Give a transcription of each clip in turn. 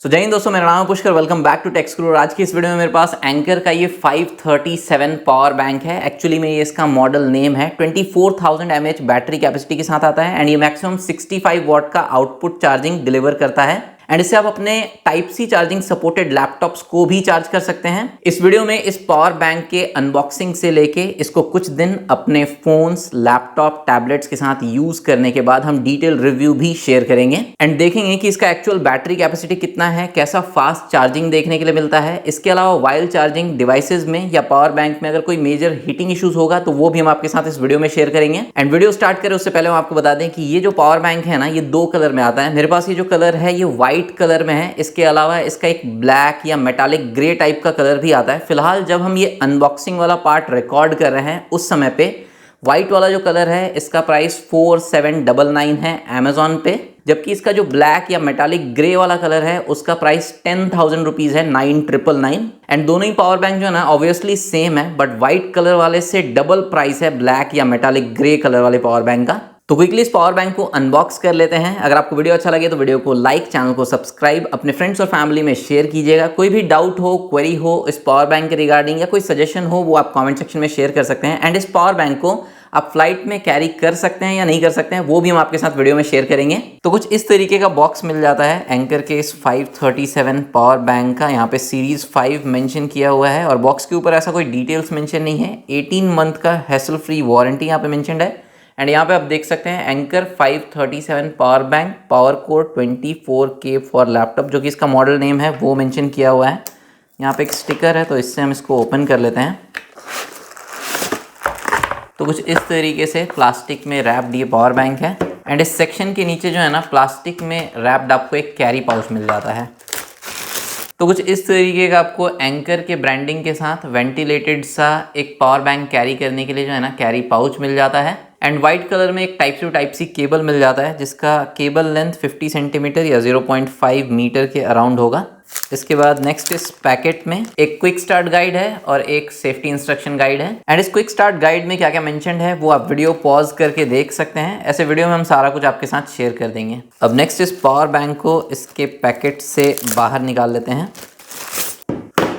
जय हिंद दोस्तों, मेरा नाम है Pushkar. Welcome back to Tech Guru. और आज की इस वीडियो में मेरे पास एंकर का ये 537 पावर बैंक है। एक्चुअली में ये इसका मॉडल नेम है। 24,000 mAh बैटरी कैपेसिटी के साथ आता है एंड ये मैक्सिमम 65 वॉट का आउटपुट चार्जिंग डिलीवर करता है एंड इससे आप अपने type C charging supported laptops को भी चार्ज कर सकते हैं। इस वीडियो में इस पावर बैंक के अनबॉक्सिंग से लेके इसको कुछ दिन अपने फोन्स, लैपटॉप, टैबलेट्स के साथ यूज करने के बाद हम डिटेल रिव्यू भी शेयर करेंगे एंड देखेंगे कि इसका एक्चुअल बैटरी कैपेसिटी कितना है, कैसा फास्ट चार्जिंग देखने के लिए मिलता है। इसके अलावा वाइल चार्जिंग डिवाइसेज में या पावर बैंक में अगर कोई मेजर हीटिंग इश्यूज होगा तो वो भी हम आपके साथ इस वीडियो में शेयर करेंगे। एंड वीडियो स्टार्ट करें उससे पहले हम आपको बता दें कि ये जो पावर बैंक है ना, ये दो कलर में आता है। मेरे पास ये जो कलर है ये व्हाइट कलर में है। इसके अलावा इसका एक ब्लैक या मेटालिक ग्रे टाइप का कलर भी आता है। फिलहाल जब हम ये अनबॉक्सिंग वाला पार्ट रिकॉर्ड कर रहे हैं उस समय पे व्हाइट वाला जो कलर है इसका प्राइस 4799 है अमेजॉन पे, जबकि इसका जो ब्लैक या मेटालिक ग्रे वाला कलर है उसका प्राइस 10,000 रुपीज है, 9,999। एंड दोनों ही पावर बैंक जो है ना ऑब्वियसली सेम है, बट व्हाइट कलर वाले से डबल प्राइस है ब्लैक या मेटालिक ग्रे कलर वाले पावर बैंक का। तो क्विकली इस पावर बैंक को अनबॉक्स कर लेते हैं। अगर आपको वीडियो अच्छा लगे तो वीडियो को लाइक, चैनल को सब्सक्राइब, अपने फ्रेंड्स और फैमिली में शेयर कीजिएगा। कोई भी डाउट हो, क्वेरी हो इस पावर बैंक के रिगार्डिंग या कोई सजेशन हो वो आप कमेंट सेक्शन में शेयर कर सकते हैं। एंड इस पावर बैंक को आप फ्लाइट में कैरी कर सकते हैं या नहीं कर सकते हैं वो भी हम आपके साथ वीडियो में शेयर करेंगे। तो कुछ इस तरीके का बॉक्स मिल जाता है एंकर के इस 537 पावर बैंक का। यहाँ पे सीरीज 5 मेंशन किया हुआ है और बॉक्स के ऊपर ऐसा कोई डिटेल्स मेंशन नहीं है। 18 मंथ का हैसल फ्री वारंटी यहाँ पे मेंशन्ड है। एंड यहाँ पे आप देख सकते हैं anchor 537 power bank, power core 24K for laptop, जो कि इसका मॉडल नेम है वो मेंशन किया हुआ है। यहाँ पे एक स्टिकर है तो इससे हम इसको ओपन कर लेते हैं। तो कुछ इस तरीके से प्लास्टिक में रैप्ड ये पावर बैंक है एंड इस सेक्शन के नीचे जो है ना प्लास्टिक में रैप्ड आपको एक कैरी पाउच मिल जाता है। तो कुछ इस तरीके का आपको एंकर के ब्रांडिंग के साथ वेंटिलेटेड सा एक पावर बैंक कैरी करने के लिए जो है ना कैरी पाउच मिल जाता है। एंड वाइट कलर में एक टाइप सी केबल मिल जाता है जिसका केबल लेंथ 50 सेंटीमीटर या 0.5 मीटर के अराउंड होगा। इसके बाद नेक्स्ट इस पैकेट में एक क्विक स्टार्ट गाइड है और एक सेफ्टी इंस्ट्रक्शन गाइड है। एंड इस क्विक स्टार्ट गाइड में क्या क्या मेंशन्ड है वो आप वीडियो पॉज करके देख सकते हैं। ऐसे वीडियो में हम सारा कुछ आपके साथ शेयर कर देंगे। अब नेक्स्ट इस पावर बैंक को इसके पैकेट से बाहर निकाल लेते हैं।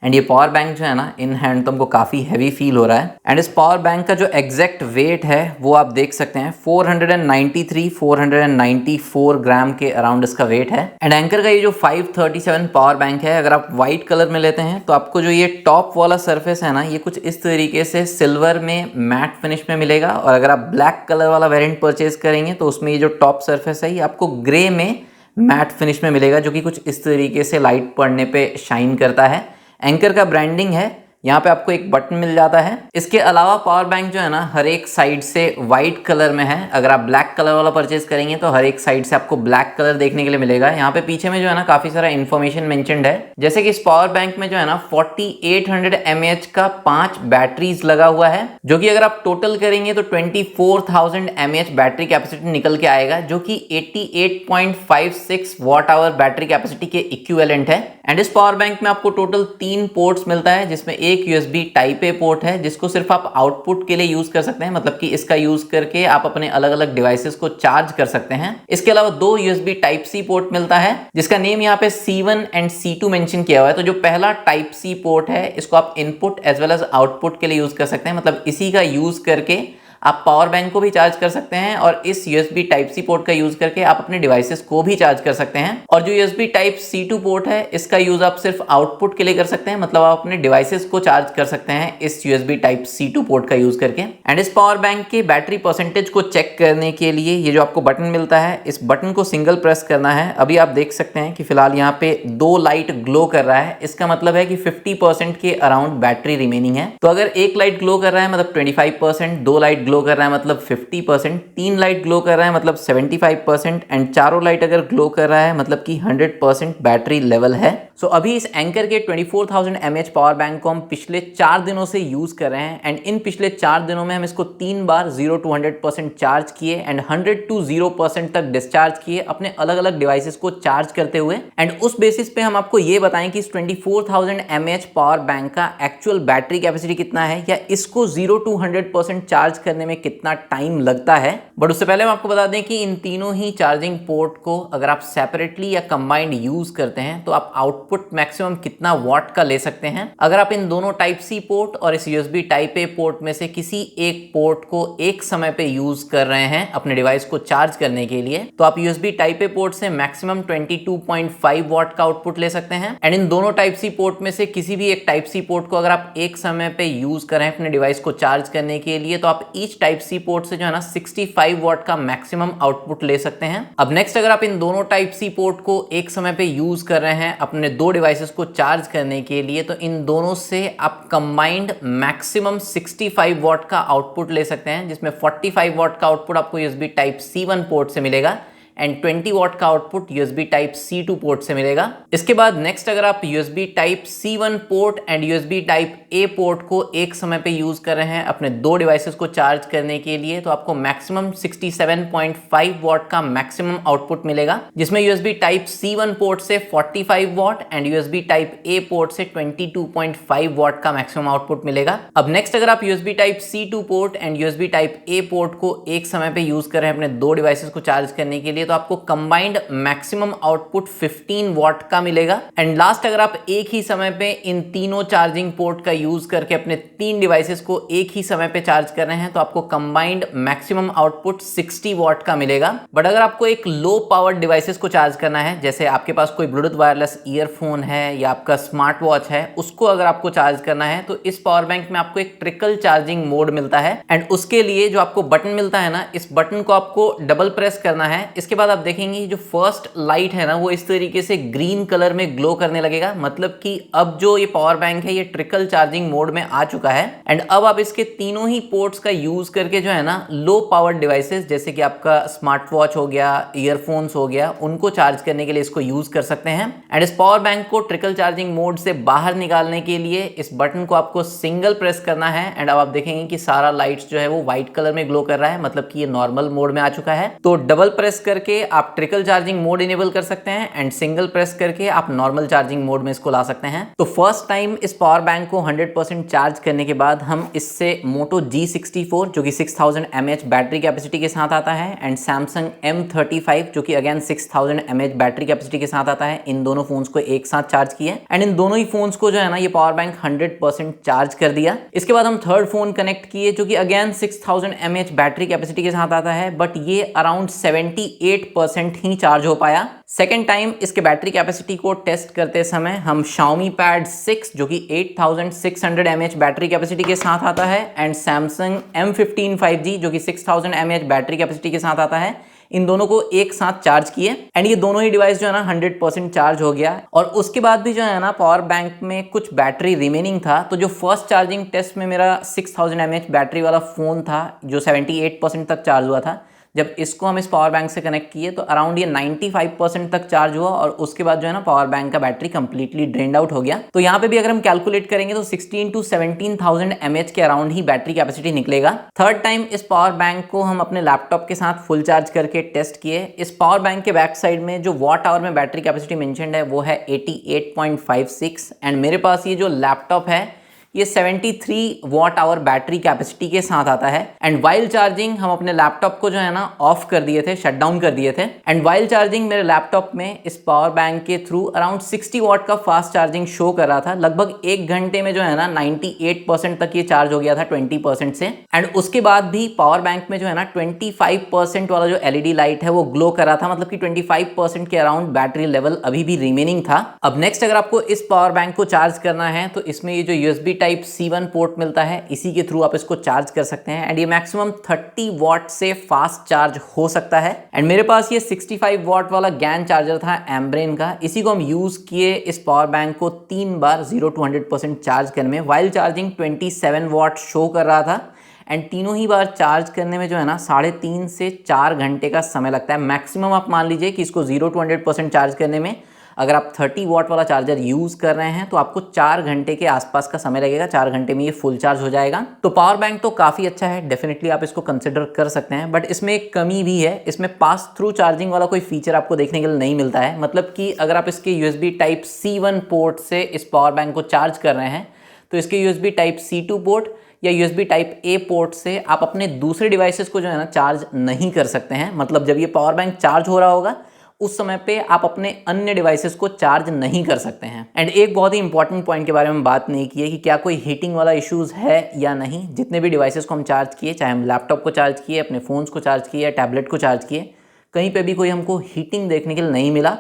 एंड ये पावर बैंक जो है ना इन हैंड तो हमको काफ़ी हैवी फील हो रहा है। एंड इस पावर बैंक का जो एग्जैक्ट वेट है वो आप देख सकते हैं 494 ग्राम के अराउंड इसका वेट है। एंड एंकर का ये जो 537 पावर बैंक है, अगर आप व्हाइट कलर में लेते हैं तो आपको जो ये टॉप वाला सरफेस है ना ये कुछ इस तरीके से सिल्वर में मैट फिनिश में मिलेगा। और अगर आप ब्लैक कलर वाला वेरिएंट परचेज करेंगे तो उसमें ये जो टॉप सरफेस है ये आपको ग्रे में मैट फिनिश में मिलेगा, जो कि कुछ इस तरीके से लाइट पड़ने पे शाइन करता है। एंकर का ब्रांडिंग है। यहाँ पे आपको एक बटन मिल जाता है। इसके अलावा पावर बैंक जो है ना हर एक साइड से व्हाइट कलर में है। अगर आप ब्लैक कलर वाला परचेज करेंगे तो हर एक साइड से आपको ब्लैक कलर देखने के लिए मिलेगा। यहाँ पे पीछे में जो है ना काफी सारा इन्फॉर्मेशन मेंशन्ड है, जैसे कि इस पावर बैंक में जो है ना 4800 mAh का 5 बैटरीज लगा हुआ है, जो कि अगर आप टोटल करेंगे तो 24,000 mAh बैटरी कैपेसिटी निकल के आएगा, जो कि 88.56 वॉट आवर बैटरी कैपेसिटी के इक्विवेलेंट है। एंड इस पावर बैंक में आपको टोटल 3 पोर्ट्स मिलता है, जिसमें एक USB टाइप ए पोर्ट है जिसको सिर्फ आप आउटपुट के लिए यूज कर सकते हैं, मतलब कि इसका यूज करके आप अपने अलग अलग डिवाइसेस को चार्ज कर सकते हैं। इसके अलावा 2 USB टाइप सी पोर्ट मिलता है जिसका नेम यहाँ पे C1 एंड C2 मेंशन किया हुआ है। तो जो पहला टाइप सी पोर्ट है इसको आप input as well as output के लिए यूज कर सकते हैं, मतलब इसी का यूज करके आप पावर बैंक को भी चार्ज कर सकते हैं और इस USB टाइप सी पोर्ट का यूज करके आप अपने डिवाइसेस को भी चार्ज कर सकते हैं। और जो USB टाइप C2 पोर्ट है इसका यूज आप सिर्फ आउटपुट के लिए कर सकते हैं, मतलब आप अपने डिवाइसेस को चार्ज कर सकते हैं इस USB टाइप C2 पोर्ट का यूज करके। एंड इस पावर बैंक के बैटरी परसेंटेज को चेक करने के लिए ये जो आपको बटन मिलता है इस बटन को सिंगल प्रेस करना है। अभी आप देख सकते हैं कि फिलहाल यहाँ पे 2 लाइट ग्लो कर रहा है। इसका मतलब है कि 50% के अराउंड बैटरी रिमेनिंग है। तो अगर एक लाइट ग्लो कर रहा है मतलब 25%, 2 लाइट ग्लो कर रहा है मतलब 50%, 3 लाइट ग्लो कर रहा है मतलब 75% एंड चारों लाइट अगर ग्लो कर रहा है मतलब कि 100% बैटरी लेवल है। सो अभी इस एंकर के 24,000 mAh पावर बैंक को हम पिछले 4 दिनों से यूज कर रहे हैं एंड इन पिछले 4 दिनों में हम इसको 3 बार 0 to 100% चार्ज किए एंड 100 to 0% तक डिस्चार्ज किए अपने अलग अलग डिवाइसेस को चार्ज करते हुए। एंड उस बेसिस पे हम आपको ये बताएं कि इस 24,000 mAh पावर बैंक का एक्चुअल बैटरी कैपेसिटी कितना है या इसको 0 to 100% चार्ज करने में कितना टाइम लगता है। बट उससे पहले हम आपको बता दें कि इन तीनों ही चार्जिंग पोर्ट को अगर आप सेपरेटली या कंबाइंड यूज करते हैं तो आप आउटपुट मैक्सिमम कितना वॉट का ले सकते हैं। अगर आप इन दोनों टाइप सी पोर्ट और इस यूएसबी टाइप ए पोर्ट में से किसी एक पोर्ट को एक समय पे यूज कर रहे हैं अपने डिवाइस को चार्ज करने के लिए तो आप यूएसबी टाइप ए पोर्ट से मैक्सिमम 22.5 वॉट का आउटपुट ले सकते हैं। एंड इन दोनों टाइप सी पोर्ट में से किसी भी एक टाइप सी पोर्ट को अगर आप एक समय पे यूज कर रहे हैं अपने डिवाइस को चार्ज करने के लिए तो आप ईच टाइप सी पोर्ट से जो है ना 65 वॉट का मैक्सिमम आउटपुट ले सकते हैं। अब नेक्स्ट अगर आप इन दोनों टाइप सी पोर्ट को एक समय पे यूज कर रहे हैं अपने दो डिवाइसेस को चार्ज करने के लिए तो इन दोनों से आप कंबाइंड मैक्सिमम 65 वॉट का आउटपुट ले सकते हैं, जिसमें 45 वॉट का आउटपुट आपको यूएसबी टाइप C1 पोर्ट से मिलेगा एंड 20 वॉट का output USB type C2 port से मिलेगा। इसके बाद नेक्स्ट अगर आप USB type C1 port and USB type A port को एक समय पे यूज कर रहे हैं अपने दो डिवाइसेस को चार्ज करने के लिए तो आपको मैक्सिमम 67.5 वॉट का मैक्सिमम आउटपुट मिलेगा, जिसमें यूएसबी टाइप C1 पोर्ट से 45 what and USB type A port से 22.5 वॉट का मैक्सिमम आउटपुट मिलेगा। अब नेक्स्ट अगर आप USB type C2 port and USB type A port को एक समय पे यूज कर रहे हैं अपने दो डिवाइसेस को चार्ज करने के लिए तो आपको कंबाइंड मैक्सिमम आउटपुट 15 वॉट का मिलेगा। एंड लास्ट अगर आप एक ही समय पे इन तीनों चार्जिंग पोर्ट का यूज करके अपने तीन डिवाइसेस को एक ही समय पे चार्ज कर रहे हैं तो आपको कंबाइंड मैक्सिमम आउटपुट 60 वॉट का मिलेगा। बट अगर आपको एक लो पावर डिवाइसेस को चार्ज करना है, जैसे आपके पास कोई ब्लूटूथ वायरलेस ईयरफोन है या आपका स्मार्ट वॉच है, उसको अगर आपको चार्ज करना है तो इस पावर बैंक में आपको एक ट्रिकल चार्जिंग मोड मिलता है एंड उसके लिए जो आपको बटन मिलता है ना, इस बटन को आपको डबल प्रेस करना है। इसके बाद आप देखेंगे जो फर्स्ट लाइट है ना वो इस तरीके से ग्रीन कलर में ग्लो करने लगेगा, मतलब कि अब जो ये पावर बैंक है ये ट्रिकल चार्जिंग मोड में आ चुका है। एंड अब आप इसके तीनों ही पोर्ट्स का यूज करके जो है ना लो पावर डिवाइसेस जैसे कि आपका स्मार्ट वॉच हो गया, ईयरफोन्स हो गया, उनको चार्ज करने के लिए इसको यूज कर सकते हैं। एंड इस पावर बैंक को ट्रिकल चार्जिंग मोड से बाहर निकालने के लिए इस बटन को आपको सिंगल प्रेस करना है एंड अब आप देखेंगे कि सारा लाइट्स जो है वो व्हाइट कलर में ग्लो कर रहा है, मतलब कि ये नॉर्मल मोड में आ चुका है। तो डबल प्रेस करके आप ट्रिकल चार्जिंग मोड इनेबल कर सकते हैं एंड सिंगल प्रेस करके आप नॉर्मल चार्जिंग मोड में इसको ला सकते हैं। तो फर्स्ट टाइम इस पावर बैंक को 100% चार्ज करने के बाद हम इससे मोटो G64 जो कि 6000 mAh बैटरी कैपेसिटी के साथ आता है एंड सैमसंग M35 जो कि अगेन 6000 mAh बैटरी कैपेसिटी के साथ आता है, इन दोनों फोन्स को एक साथ चार्ज किए एंड इन दोनों ही फोन्स को जो है ना ये पावर बैंक 100% चार्ज कर दिया। इसके बाद हम थर्ड फोन कनेक्ट किए जो कि अगेन 6000 mAh बैटरी कैपेसिटी के साथ आता है, बट ये अराउंड 78% ही चार्ज हो पाया। सेकेंड टाइम इसके बैटरी कैपेसिटी को टेस्ट करते समय हम Xiaomi Pad 6 जो कि 8600 mAh बैटरी कैपेसिटी के साथ आता है एंड Samsung M15 5G जो कि 6000 mAh बैटरी कैपेसिटी के साथ आता है, इन दोनों को एक साथ चार्ज किए एंड ये दोनों ही डिवाइस जो है ना 100% चार्ज हो गया। और उसके बाद भी जो है ना पावर बैंक में कुछ बैटरी रिमेनिंग था, तो जो फर्स्ट चार्जिंग टेस्ट में मेरा 6000 mAh बैटरी वाला फोन था जो 78% तक चार्ज हुआ था, जब इसको हम इस पावर बैंक से कनेक्ट किए तो अराउंड ये 95% तक चार्ज हुआ और उसके बाद जो है ना पावर बैंक का बैटरी कंप्लीटली ड्रेन्ड आउट हो गया। तो यहाँ पे भी अगर हम कैलकुलेट करेंगे तो 16 to 17,000 mAh के अराउंड ही बैटरी कैपेसिटी निकलेगा। थर्ड टाइम इस पावर बैंक को हम अपने लैपटॉप के साथ फुल चार्ज करके टेस्ट किए। इस पावर बैंक के बैक साइड में जो वॉट आवर में बैटरी कैपेसिटी मेंशन्ड है वो है 88.56 एंड मेरे पास ये जो लैपटॉप है ये 73 वॉट आवर बैटरी कैपेसिटी के साथ आता है। एंड वाइल चार्जिंग हम अपने लैपटॉप को जो है ना ऑफ कर दिए थे, शट डाउन कर दिए थे एंड वाइल चार्जिंग मेरे लैपटॉप में इस पावर बैंक के थ्रू अराउंड 60 वॉट का फास्ट चार्जिंग शो कर रहा था। लगभग एक घंटे में जो है ना 98% तक ये चार्ज हो गया था 20% से। एंड उसके बाद भी पावर बैंक में जो है ना 25% वाला जो एलईडी लाइट है वो ग्लो कर रहा था, मतलब कि 25% के अराउंड बैटरी लेवल अभी भी रिमेनिंग था। अब नेक्स्ट अगर आपको इस पावर बैंक को चार्ज करना है तो इसमें ये जो यूएसबी टाइप C1 पोर्ट मिलता है, इसी के थ्रू आप इसको चार्ज कर सकते हैं एंड ये मैक्सिमम 30 वॉट से फास्ट चार्ज हो सकता है। एंड मेरे पास ये 65 वॉट वाला गैन चार्जर था एम्ब्रेन का, इसी को हम यूज किए इस पावर बैंक को 3 बार 0 to 100% चार्ज करने में। वाइल चार्जिंग 27 वॉट शो कर रहा था एंड तीनों ही बार चार्ज करने में जो है ना 3.5 से 4 घंटे का समय लगता है मैक्सिमम। आप मान लीजिए कि इसको 0 to 100% चार्ज करने में अगर आप 30 वॉट वाला चार्जर यूज़ कर रहे हैं तो आपको 4 घंटे के आसपास का समय लगेगा, 4 घंटे में ये फुल चार्ज हो जाएगा। तो पावर बैंक तो काफ़ी अच्छा है, डेफिनेटली आप इसको कंसिडर कर सकते हैं, बट इसमें एक कमी भी है, इसमें पास थ्रू चार्जिंग वाला कोई फीचर आपको देखने के लिए नहीं मिलता है। मतलब कि अगर आप इसके USB टाइप C1 पोर्ट से इस पावर बैंक को चार्ज कर रहे हैं तो इसके USB टाइप C2 पोर्ट या USB टाइप A पोर्ट से आप अपने दूसरे डिवाइसेस को जो है ना चार्ज नहीं कर सकते हैं। मतलब जब ये पावर बैंक चार्ज हो रहा होगा उस समय पे आप अपने अन्य डिवाइसेस को चार्ज नहीं कर सकते हैं। एंड एक बहुत ही इंपॉर्टेंट पॉइंट के बारे में बात नहीं की है कि क्या कोई हीटिंग वाला इश्यूज है या नहीं। जितने भी डिवाइसेस को हम चार्ज किए, चाहे हम लैपटॉप को चार्ज किए, अपने फ़ोन्स को चार्ज किए या टैबलेट को चार्ज किए, कहीं पे भी कोई हमको हीटिंग देखने के लिए नहीं मिला।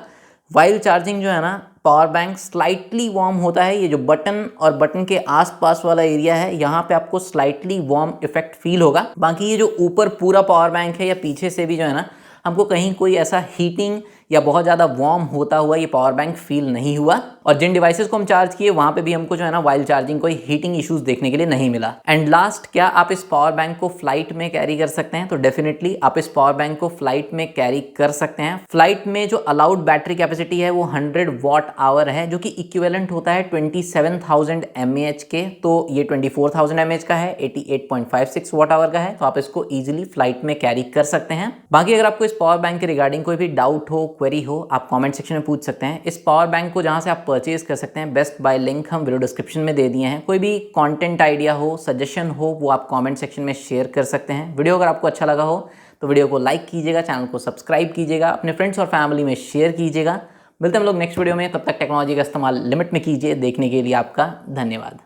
वाइल चार्जिंग जो है ना पावर बैंक स्लाइटली वार्म होता है। ये जो बटन और बटन के आसपास वाला एरिया है यहाँ पे आपको स्लाइटली वार्म इफेक्ट फील होगा। बाकी ये जो ऊपर पूरा पावर बैंक है या पीछे से भी जो है ना हमको कहीं कोई ऐसा हीटिंग या बहुत ज़्यादा वार्म होता हुआ ये पावर बैंक फील नहीं हुआ। और जिन डिवाइसेस को हम चार्ज किए वहाँ पे भी हमको जो है ना वाइल चार्जिंग कोई हीटिंग इश्यूज देखने के लिए नहीं मिला। एंड लास्ट, क्या आप इस पावर बैंक को फ्लाइट में कैरी कर सकते हैं? तो डेफिनेटली आप इस पावर बैंक को फ्लाइट में कैरी कर सकते हैं। फ्लाइट में जो अलाउड बैटरी कैपेसिटी है वो 100 वॉट आवर है, जो कि इक्विवेलेंट होता है 27,000 mAh के। तो ये 24,000 mAh का है, 88.56 वॉट आवर का है, तो आप इसको ईजिली फ्लाइट में कैरी कर सकते हैं। बाकी अगर आपको इस पावर बैंक के रिगार्डिंग कोई भी डाउट हो, क्वेरी हो, आप कमेंट सेक्शन में पूछ सकते हैं। इस पावर बैंक को जहां से आप परचेज कर सकते हैं, बेस्ट बाय लिंक हम वीडियो डिस्क्रिप्शन में दे दिए हैं। कोई भी कंटेंट आइडिया हो, सजेशन हो, वो आप कमेंट सेक्शन में शेयर कर सकते हैं। वीडियो अगर आपको अच्छा लगा हो तो वीडियो को लाइक कीजिएगा, चैनल को सब्सक्राइब कीजिएगा, अपने फ्रेंड्स और फैमिली में शेयर कीजिएगा। मिलते हैं हम लोग नेक्स्ट वीडियो में, तब तक टेक्नोलॉजी का इस्तेमाल लिमिट में कीजिए। देखने के लिए आपका धन्यवाद।